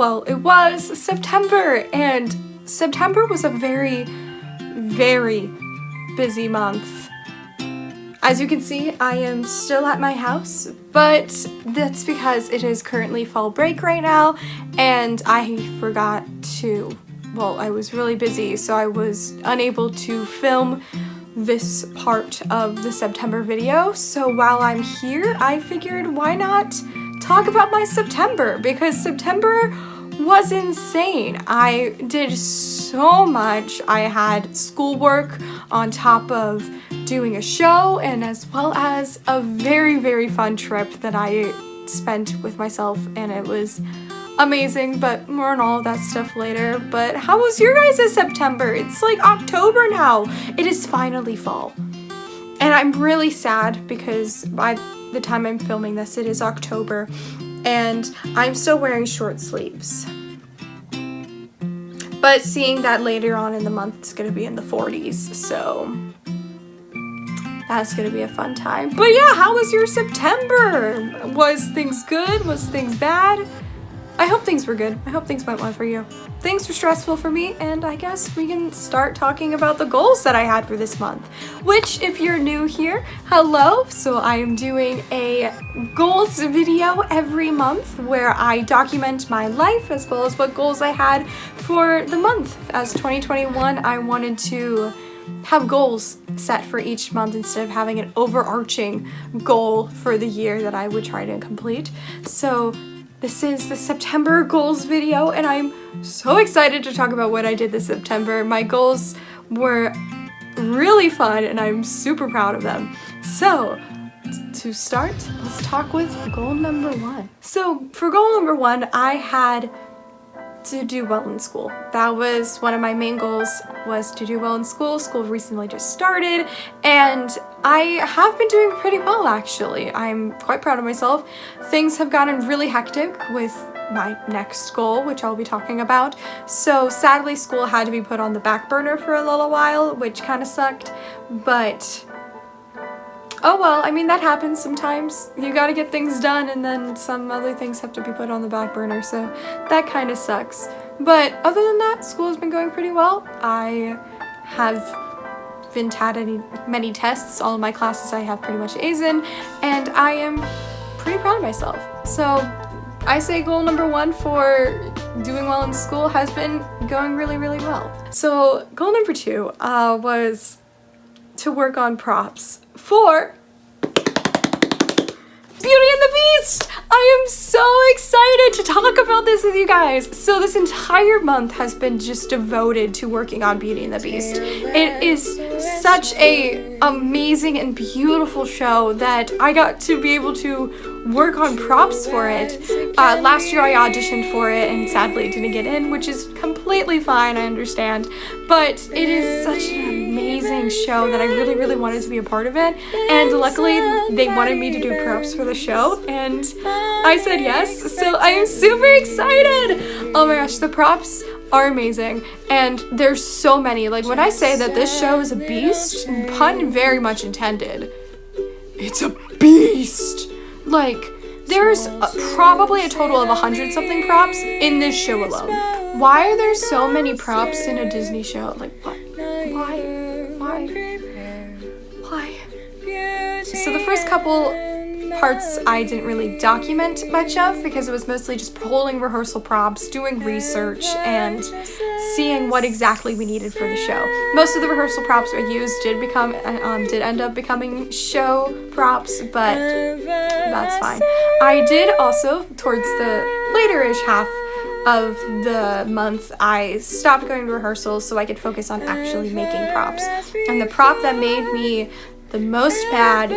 well, it was September, and September was a very, very busy month. As you can see, I am still at my house, but that's because it is currently fall break right now, and I forgot to, well, I was really busy, so I was unable to film this part of the September video. So while I'm here, I figured why not talk about my September, because September was insane. I did so much. I had schoolwork on top of doing a show, and as well as a very, very fun trip that I spent with myself, and it was amazing, but more on all of that stuff later. But how was your guys' September? It's like October now. It is finally fall. And I'm really sad because by the time I'm filming this, it is October, and I'm still wearing short sleeves. But seeing that later on in the month it's gonna be in the 40s, so that's gonna be a fun time. But yeah, how was your September? Was things good? Was things bad? I hope things were good. I hope things went well for you. Things were stressful for me, and I guess we can start talking about the goals that I had for this month. Which, if you're new here, hello! So I am doing a goals video every month where I document my life as well as what goals I had for the month. As 2021, I wanted to have goals set for each month instead of having an overarching goal for the year that I would try to complete. So this is the September goals video, and I'm so excited to talk about what I did this September. My goals were really fun, and I'm super proud of them. So, to start, let's talk with goal number 1. So, for goal number 1, I had to do well in school. That was one of my main goals, was to do well in school. School recently just started, and I have been doing pretty well, actually. I'm quite proud of myself. Things have gotten really hectic with my next goal, which I'll be talking about. So sadly, school had to be put on the back burner for a little while, which kind of sucked, but oh well, I mean, that happens sometimes. You gotta get things done, and then some other things have to be put on the back burner, so that kind of sucks. But other than that, school has been going pretty well. I haven't had many tests. All of my classes I have pretty much A's in, and I am pretty proud of myself. So I say goal number 1 for doing well in school has been going really, really well. So goal number 2 was to work on props for Beauty and the Beast! I am so excited to talk about this with you guys. So this entire month has been just devoted to working on Beauty and the Beast. It is such a amazing and beautiful show that I got to be able to work on props for it. Last year I auditioned for it and sadly didn't get in, which is completely fine, I understand. But it is such an amazing show that I really, really wanted to be a part of it. And luckily they wanted me to do props for the show, and I said yes, so I am super excited! Oh my gosh, the props are amazing, and there's so many. Like, when I say that this show is a beast, pun very much intended, it's a beast! Like, there's probably a total of 100-something props in this show alone. Why are there so many props in a Disney show? Like, what? Why? So the first couple parts I didn't really document much of because it was mostly just pulling rehearsal props, doing research, and seeing what exactly we needed for the show. Most of the rehearsal props I used did end up becoming show props, but that's fine. I did also, towards the later-ish half of the month, I stopped going to rehearsals so I could focus on actually making props. And the prop that made me the most mad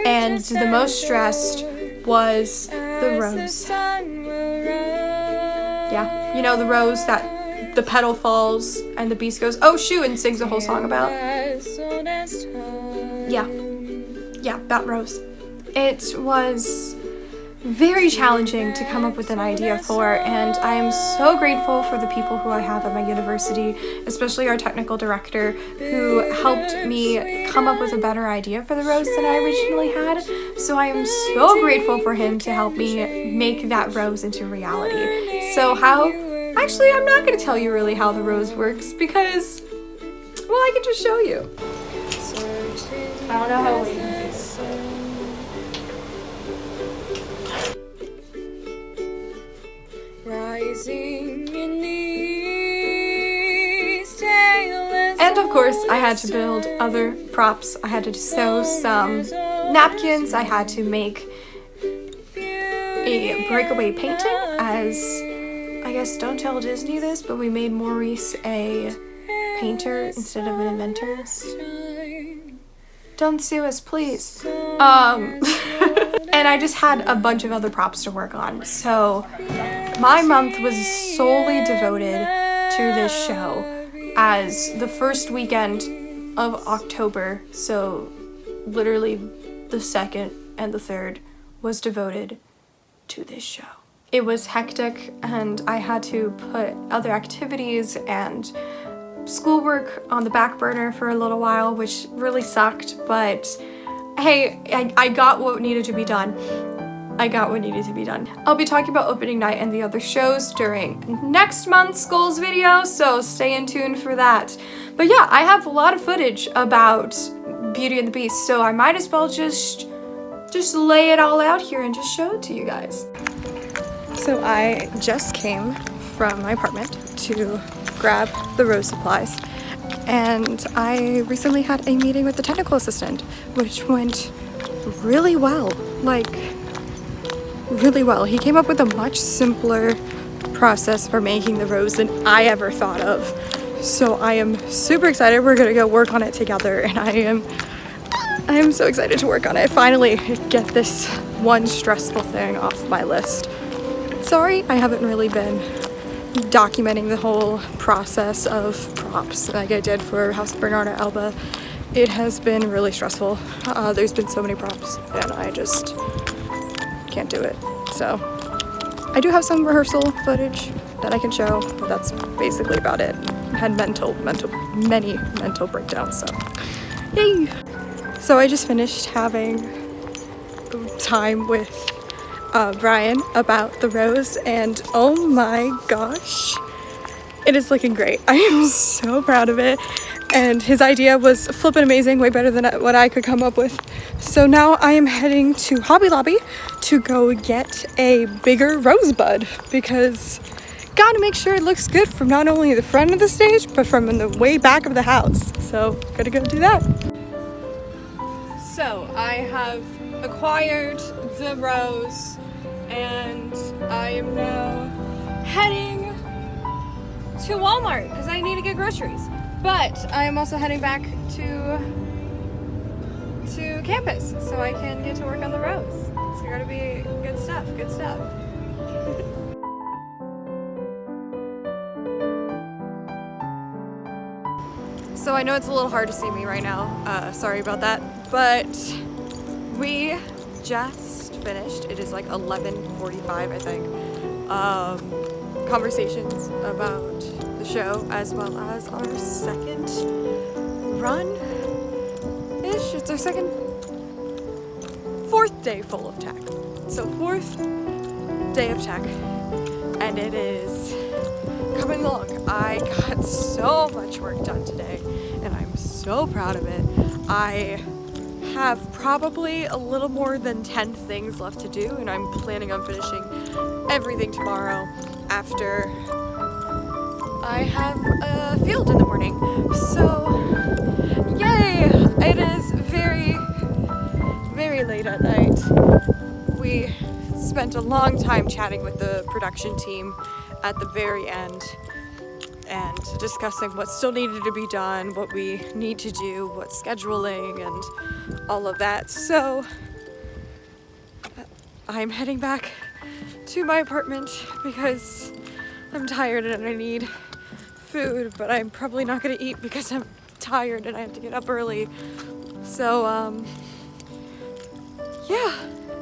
and the most stressed was the rose. Yeah, you know, the rose that the petal falls and the beast goes, oh shoot, and sings a whole song about. Yeah, that rose. It was very challenging to come up with an idea for, and I am so grateful for the people who I have at my university, especially our technical director, who helped me come up with a better idea for the rose than I originally had. So I am so grateful for him to help me make that rose into reality. So actually, I'm not gonna tell you really how the rose works because, well, I can just show you. I don't know how well you can see it. Rising in these tailless. And of course, I had to build other props. I had to sew some napkins. I had to make a breakaway painting as, I guess, don't tell Disney this, but we made Maurice a painter instead of an inventor. Don't sue us, please. And I just had a bunch of other props to work on. So my month was solely devoted to this show, as the first weekend of October, so literally the 2nd and the 3rd, was devoted to this show. It was hectic and I had to put other activities and schoolwork on the back burner for a little while, which really sucked, but hey, I got what needed to be done. I got what needed to be done. I'll be talking about opening night and the other shows during next month's goals video, so stay in tune for that. But yeah, I have a lot of footage about Beauty and the Beast, so I might as well just lay it all out here and just show it to you guys. So I just came from my apartment to grab the rose supplies, and I recently had a meeting with the technical assistant, which went really well, like really well. He came up with a much simpler process for making the rose than I ever thought of. So I am super excited. We're gonna go work on it together, and I am so excited to work on it. Finally get this one stressful thing off my list. Sorry, I haven't really been documenting the whole process of props like I did for House of Bernarda Alba. It has been really stressful. There's been so many props and I just can't do it. So I do have some rehearsal footage that I can show, but that's basically about it. I had many mental breakdowns, so yay! So I just finished having time with Brian about the rose, and oh my gosh, it is looking great. I am so proud of it, and his idea was flippin' amazing, way better than what I could come up with. So now I am heading to Hobby Lobby to go get a bigger rosebud, because gotta make sure it looks good from not only the front of the stage but from in the way back of the house. So gotta go do that. So I have acquired the rose and I am now heading to Walmart because I need to get groceries. But I am also heading back to campus so I can get to work on the rose. It's gonna be good stuff, good stuff. So I know it's a little hard to see me right now, sorry about that, but we just finished. It is like 11:45, I think. Conversations about the show as well as our second run-ish. It's our fourth day full of tech. So 4th day of tech, and it is coming along. I got so much work done today, and I'm so proud of it. I have probably a little more than 10 things left to do, and I'm planning on finishing everything tomorrow after I have a field in the morning. So, yay! It is very, very late at night. We spent a long time chatting with the production team at the very end and discussing what still needed to be done, what we need to do, what scheduling, and all of that. So I'm heading back to my apartment because I'm tired and I need food, but I'm probably not gonna eat because I'm tired and I have to get up early. So yeah,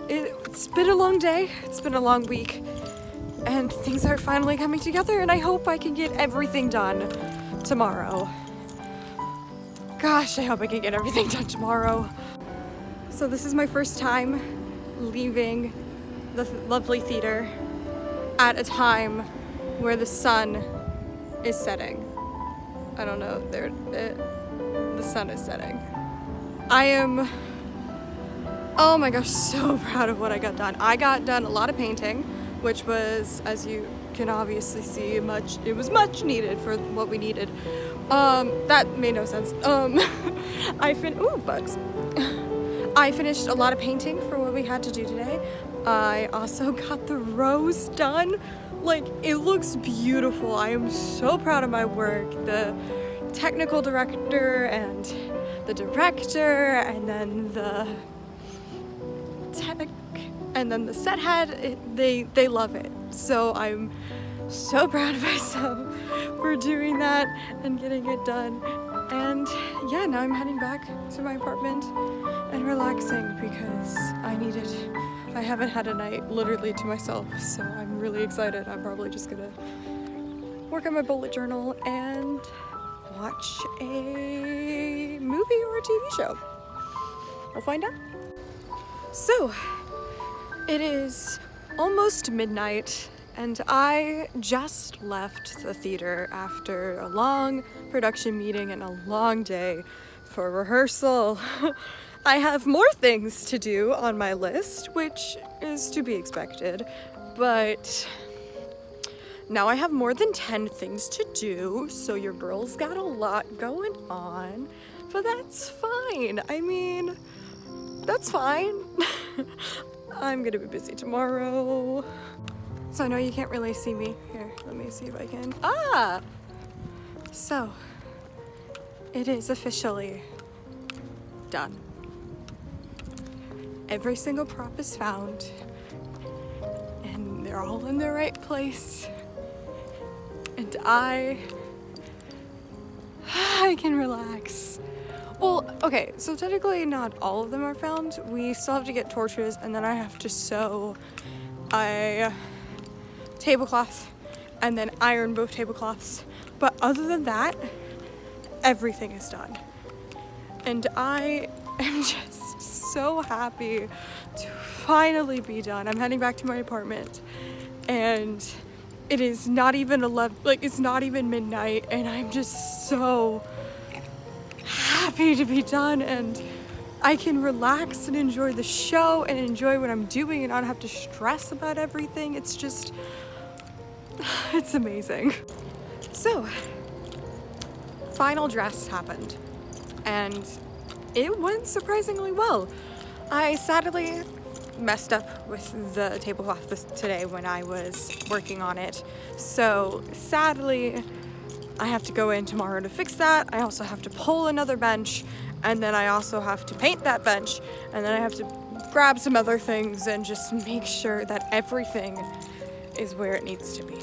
it's been a long day, it's been a long week, and things are finally coming together, and I hope I can get everything done tomorrow. Gosh, I hope I can get everything done tomorrow. So this is my first time leaving the lovely theater at a time where the sun is setting. I don't know, the sun is setting. I am, oh my gosh, so proud of what I got done. I got done a lot of painting, which was, as you can obviously see, it was much needed for what we needed. That made no sense. Bugs. I finished a lot of painting for what we had to do today. I also got the rose done. Like, it looks beautiful. I am so proud of my work. The technical director and the director and then the tech and then the set head, they love it. So I'm so proud of myself for doing that and getting it done. And yeah, now I'm heading back to my apartment and relaxing because I haven't had a night literally to myself, so I'm really excited. I'm probably just gonna work on my bullet journal and watch a movie or a TV show. We'll find out. So, it is almost midnight and I just left the theater after a long production meeting and a long day for rehearsal. I have more things to do on my list, which is to be expected, but now I have more than 10 things to do, so your girl's got a lot going on, but that's fine. I mean, that's fine. I'm gonna be busy tomorrow. So I know you can't really see me. Here, let me see if I can. So, it is officially done. Every single prop is found, and they're all in the right place. And I can relax. Well, okay, so technically not all of them are found. We still have to get torches, and then I have to sew a tablecloth and then iron both tablecloths. But other than that, everything is done. And I am just so happy to finally be done. I'm heading back to my apartment and it is not even 11, it's not even midnight, and I'm just so happy to be done and I can relax and enjoy the show and enjoy what I'm doing and not have to stress about everything. It's just, it's amazing. So, final dress happened and it went surprisingly well. I sadly messed up with the tablecloth today when I was working on it. So sadly, I have to go in tomorrow to fix that. I also have to pull another bench, and then I also have to paint that bench, and then I have to grab some other things and just make sure that everything is where it needs to be.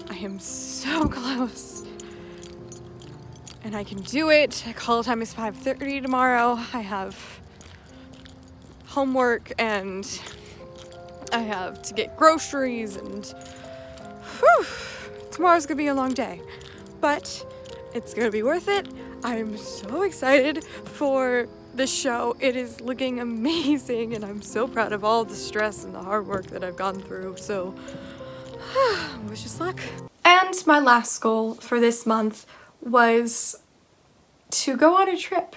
I am so close. And I can do it. Call time is 5:30 tomorrow. I have homework and I have to get groceries and whew, tomorrow's gonna be a long day, but it's gonna be worth it. I'm so excited for the show. It is looking amazing and I'm so proud of all the stress and the hard work that I've gone through. So wish us luck. And my last goal for this month was to go on a trip,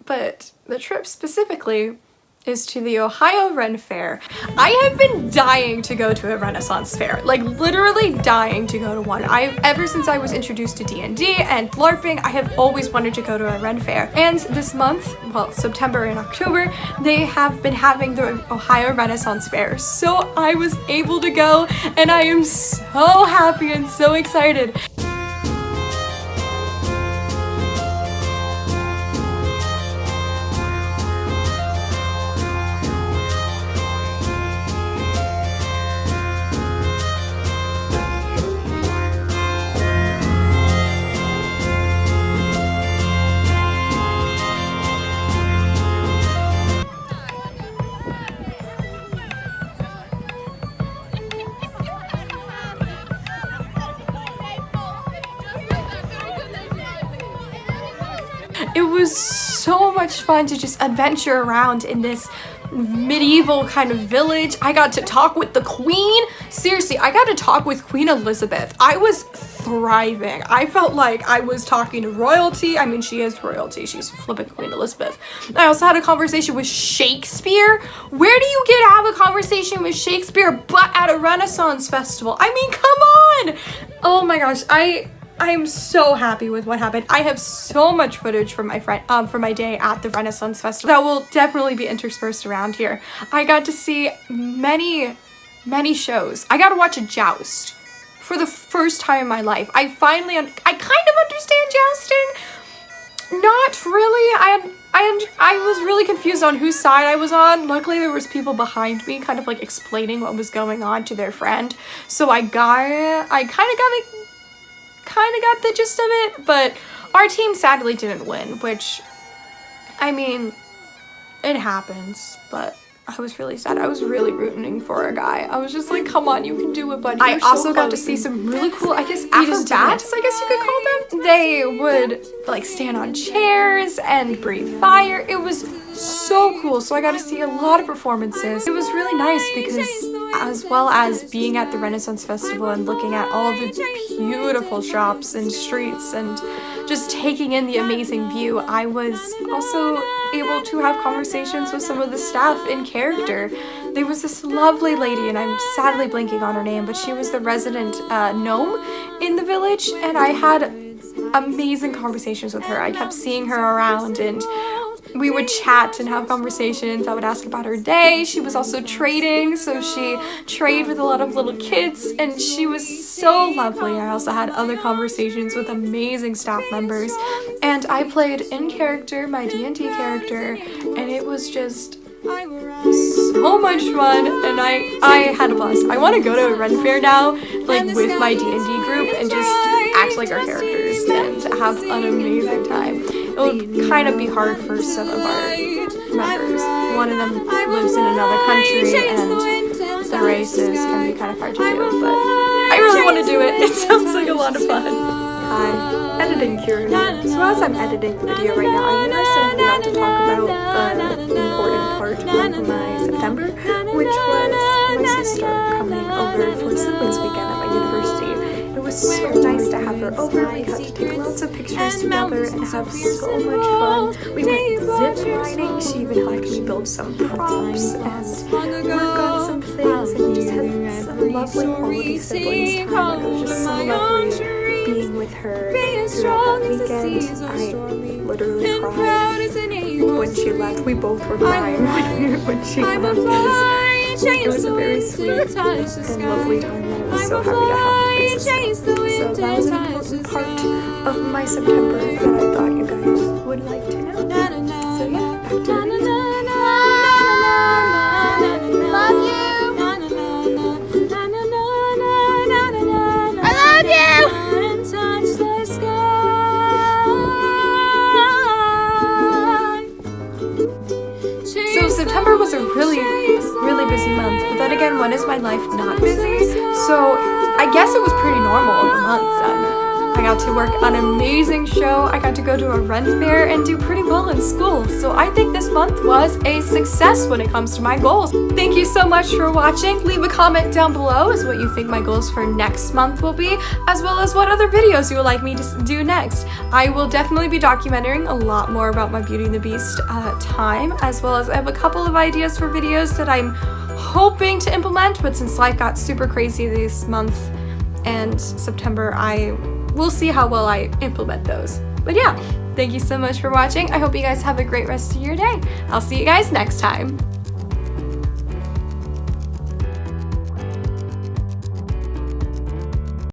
but the trip specifically is to the Ohio Ren Fair. I have been dying to go to a Renaissance fair, like literally dying to go to one. Ever since I was introduced to D&D and LARPing, I have always wanted to go to a Ren Fair. And this month, well, September and October, they have been having the Ohio Renaissance Fair. So I was able to go and I am so happy and so excited. It was so much fun to just adventure around in this medieval kind of village. I got to talk with the queen. Seriously, I got to talk with Queen Elizabeth. I was thriving. I felt like I was talking to royalty. I mean, she is royalty. She's flipping Queen Elizabeth. I also had a conversation with Shakespeare. Where do you get to have a conversation with Shakespeare but at a Renaissance festival? I mean, come on. Oh my gosh. I am so happy with what happened. I have so much footage from my friend, from my day at the Renaissance Festival that will definitely be interspersed around here. I got to see many shows. I got to watch a joust for the first time in my life. I kind of understand jousting. Not really. I was really confused on whose side I was on. Luckily, there was people behind me kind of like explaining what was going on to their friend. So I kind of got the gist of it, but our team sadly didn't win, which, I mean, it happens, but I was really sad. I was really rooting for a guy. I was just like, come on, you can do it, buddy. I also got to see some really cool, I guess, acrobats, I guess you could call them. They would like stand on chairs and breathe fire. It was so cool. So I got to see a lot of performances. It was really nice because as well as being at the Renaissance Festival and looking at all the beautiful shops and streets and just taking in the amazing view, I was also able to have conversations with some of the staff in character. There was this lovely lady, and I'm sadly blanking on her name, but she was the resident gnome in the village, and I had amazing conversations with her. I kept seeing her around, and we would chat and have conversations. I would ask about her day. She was also trading, so she traded with a lot of little kids, and she was so lovely. I also had other conversations with amazing staff members, and I played in character, my D&D character, and it was just so much fun, and I had a blast. I want to go to a Ren Fair now, like with my D&D group, and just act like our characters and have an amazing time. It would kind of be hard for some of our members. One of them lives in another country, and the races can be kind of hard to do, but I really want to do it. It sounds like a lot of fun. Hi, editing curious. So as I'm editing the video right now, I realized I forgot to talk about an important part of my September, which was my sister coming over for siblings weekend at my university. It was so nice to have her over. We got to take lots of pictures together and have so much fun. We went zip lining. She even helped me build some props and work on some things, and we just had some lovely quality siblings time. It was just so lovely being with her throughout that weekend. I literally cried when she left. We both were crying when she left. It was a very sweet and lovely time, and I was so happy to have her. So that was an important part of my September that I thought you guys would like to know. So yeah, back to the video. Love you. I love you. So September was a really busy month, but then again, when is my life not busy? So I guess it was pretty normal of a month. I got to work an amazing show. I got to go to a Ren Fair and do pretty well in school. So I think this month was a success when it comes to my goals. Thank you so much for watching. Leave a comment down below as what you think my goals for next month will be, as well as what other videos you would like me to do next. I will definitely be documenting a lot more about my Beauty and the Beast time, as well as I have a couple of ideas for videos that I'm hoping to implement, but since life got super crazy this month and September, we'll see how well I implement those. But yeah, thank you so much for watching. I hope you guys have a great rest of your day. I'll see you guys next time.